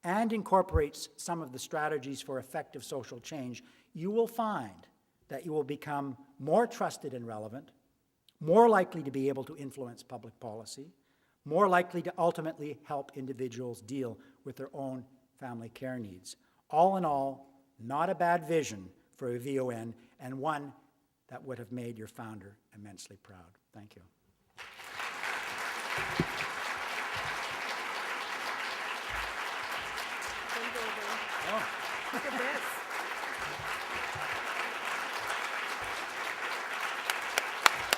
and incorporates some of the strategies for effective social change, you will find that you will become more trusted and relevant, more likely to be able to influence public policy, more likely to ultimately help individuals deal with their own family care needs. All in all, not a bad vision for a VON, and one that would have made your founder immensely proud. Thank you. Oh. Look at this.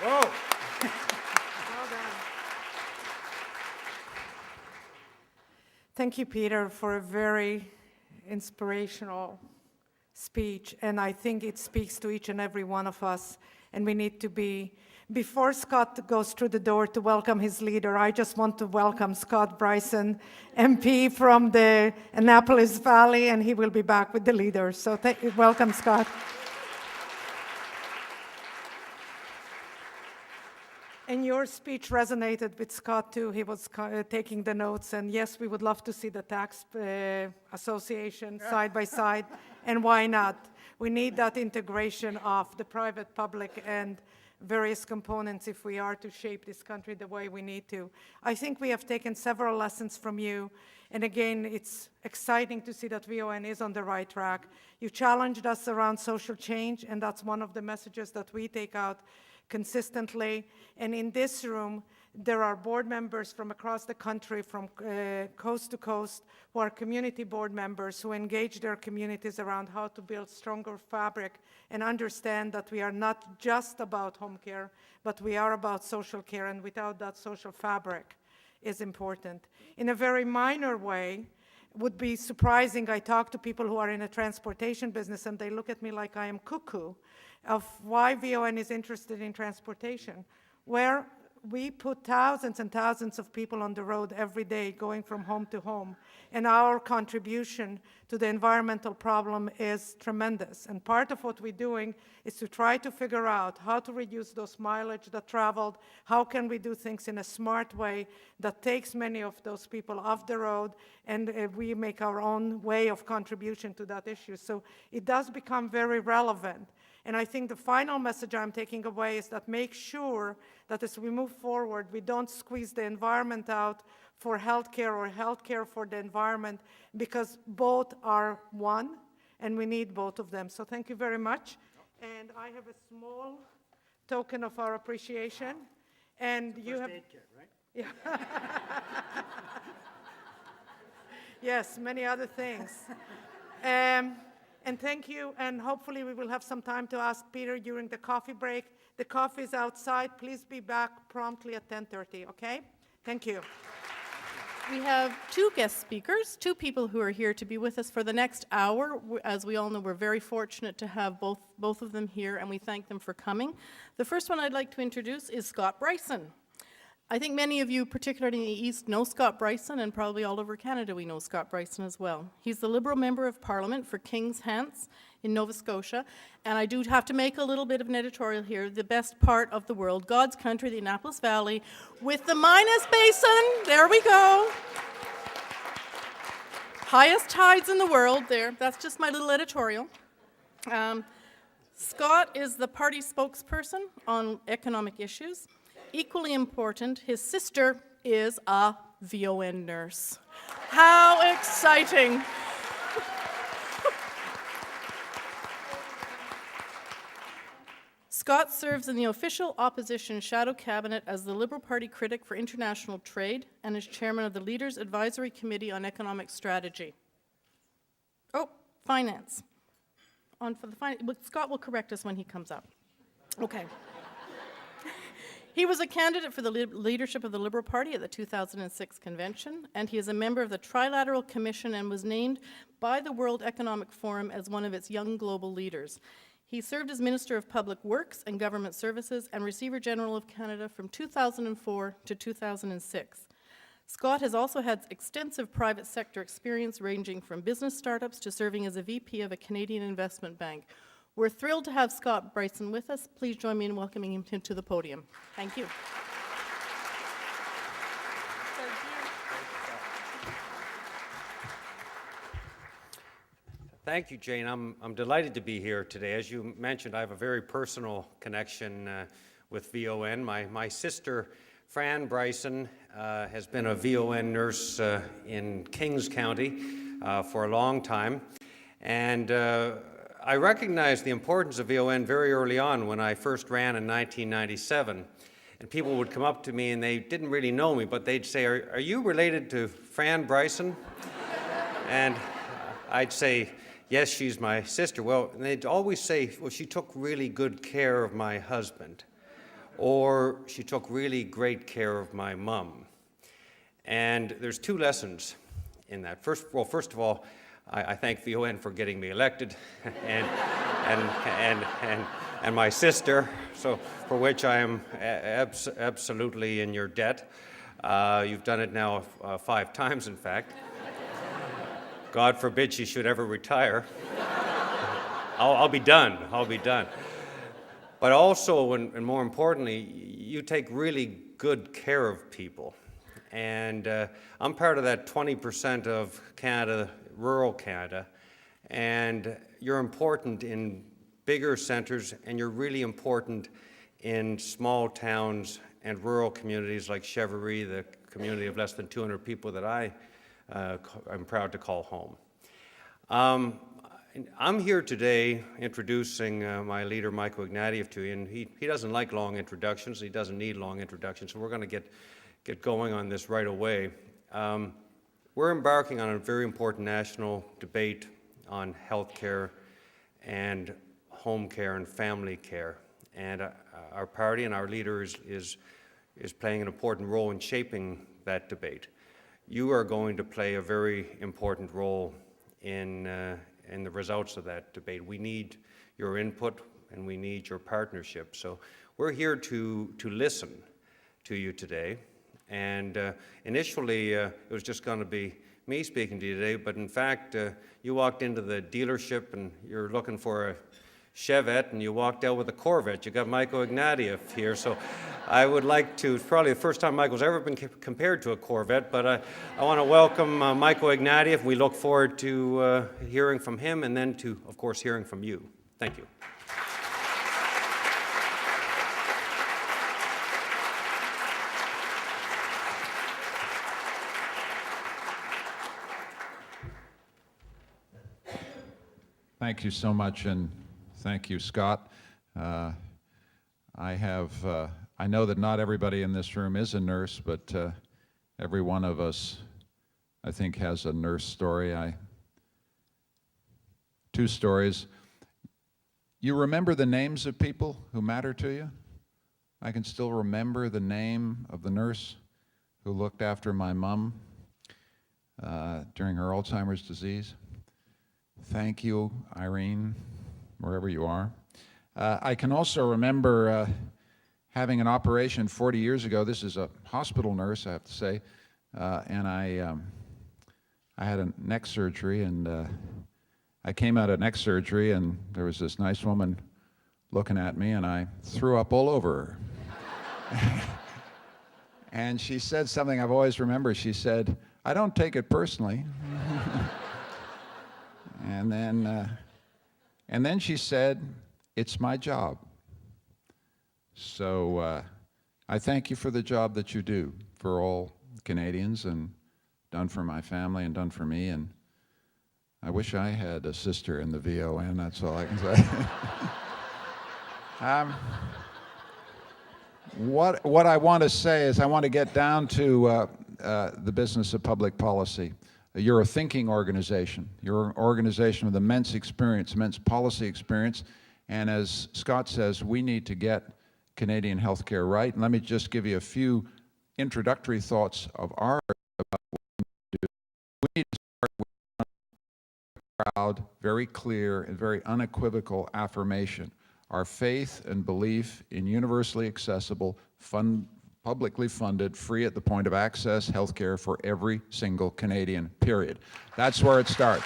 Whoa. Well done. Thank you, Peter, for a very inspirational speech, and I think it speaks to each and every one of us, and we need to be. Before Scott goes through the door to welcome his leader, I just want to welcome Scott Bryson, MP from the Annapolis Valley, and he will be back with the leader. So welcome, Scott. And your speech resonated with Scott too. He was taking the notes, and yes, we would love to see the tax association side by side, and why not? We need that integration of the private, public, and various components if we are to shape this country the way we need to. I think we have taken several lessons from you, and again, it's exciting to see that VON is on the right track. You challenged us around social change, and that's one of the messages that we take out consistently. And in this room, there are board members from across the country, from coast to coast, who are community board members who engage their communities around how to build stronger fabric and understand that we are not just about home care, but we are about social care, and without that, social fabric is important. In a very minor way, would be surprising, I talk to people who are in a transportation business and they look at me like I am cuckoo of why VON is interested in transportation, where we put thousands and thousands of people on the road every day going from home to home, and our contribution to the environmental problem is tremendous. And part of what we're doing is to try to figure out how to reduce those mileage that traveled, how can we do things in a smart way that takes many of those people off the road, and we make our own way of contribution to that issue. So it does become very relevant. And I think the final message I'm taking away is that make sure that as we move forward, we don't squeeze the environment out for healthcare or healthcare for the environment, because both are one, and we need both of them. So thank you very much. And I have a small token of our appreciation. And you have... First aid kit, right? Yeah. Yes, many other things. And thank you, and hopefully we will have some time to ask Peter during the coffee break. The coffee is outside. Please be back promptly at 10:30, okay? Thank you. We have two guest speakers, two people who are here to be with us for the next hour. As we all know, we're very fortunate to have both of them here, and we thank them for coming. The first one I'd like to introduce is Scott Bryson. I think many of you, particularly in the East, know Scott Bryson, and probably all over Canada we know Scott Bryson as well. He's the Liberal Member of Parliament for Kings Hants in Nova Scotia, and I do have to make a little bit of an editorial here. The best part of the world, God's country, the Annapolis Valley, with the Minas Basin, there we go. Highest tides in the world there. That's just my little editorial. Scott is the party spokesperson on economic issues. Equally important, his sister is a VON nurse. How exciting! Scott serves in the official opposition shadow cabinet as the Liberal Party critic for international trade and is chairman of the Leaders Advisory Committee on Economic Strategy. Oh, finance. Scott will correct us when he comes up. Okay. He was a candidate for the leadership of the Liberal Party at the 2006 convention, and he is a member of the Trilateral Commission and was named by the World Economic Forum as one of its young global leaders. He served as Minister of Public Works and Government Services and Receiver General of Canada from 2004 to 2006. Scott has also had extensive private sector experience ranging from business startups to serving as a VP of a Canadian investment bank. We're thrilled to have Scott Bryson with us. Please join me in welcoming him to the podium. Thank you. Thank you, Jane. I'm delighted to be here today. As you mentioned, I have a very personal connection with VON. My sister, Fran Bryson, has been a VON nurse in Kings County for a long time. And I recognized the importance of VON very early on when I first ran in 1997. And people would come up to me and they didn't really know me, but they'd say, are you related to Fran Bryson? And I'd say, yes, she's my sister. Well, and they'd always say, well, she took really good care of my husband, or she took really great care of my mom. And there's two lessons in that. First of all, I thank VON for getting me elected, and my sister, so for which I am absolutely in your debt. You've done it now 5 times, in fact. God forbid she should ever retire. I'll be done. I'll be done. But also, and more importantly, you take really good care of people. And I'm part of that 20% of Canada, rural Canada, and you're important in bigger centers, and you're really important in small towns and rural communities like Cheverry, the community of less than 200 people that I'm proud to call home. I'm here today introducing my leader, Michael Ignatieff, to you, and he doesn't like long introductions. He doesn't need long introductions, so we're going to get going on this right away. We're embarking on a very important national debate on health care and home care and family care, and our party and our leader is playing an important role in shaping that debate. You are going to play a very important role in the results of that debate. We need your input and we need your partnership. So we're here to listen to you today. And initially, it was just going to be me speaking to you today, but in fact, you walked into the dealership and you're looking for a Chevette, and you walked out with a Corvette. You got Michael Ignatieff here, so I would like to, it's probably the first time Michael's ever been compared to a Corvette, but I want to welcome Michael Ignatieff. We look forward to hearing from him and then to, of course, hearing from you. Thank you. Thank you so much, and thank you, Scott. I know that not everybody in this room is a nurse, but every one of us, I think, has a nurse story. 2 stories. You remember the names of people who matter to you? I can still remember the name of the nurse who looked after my mom during her Alzheimer's disease. Thank you, Irene, wherever you are. I can also remember having an operation 40 years ago. This is a hospital nurse, I have to say, and I had a neck surgery, and I came out of neck surgery, and there was this nice woman looking at me, and I threw up all over her. And she said something I've always remembered. She said, "I don't take it personally." And then she said, "It's my job." So I thank you for the job that you do for all Canadians, and done for my family and done for me. And I wish I had a sister in the VON, that's all I can say. What I want to say is I want to get down to the business of public policy. You're a thinking organization. You're an organization with immense experience, immense policy experience, and as Scott says, we need to get Canadian healthcare right. And let me just give you a few introductory thoughts of ours about what we need to do. We need to start with a proud, very clear, and very unequivocal affirmation. Our faith and belief in universally accessible, publicly funded, free at the point of access healthcare for every single Canadian, period. That's where it starts.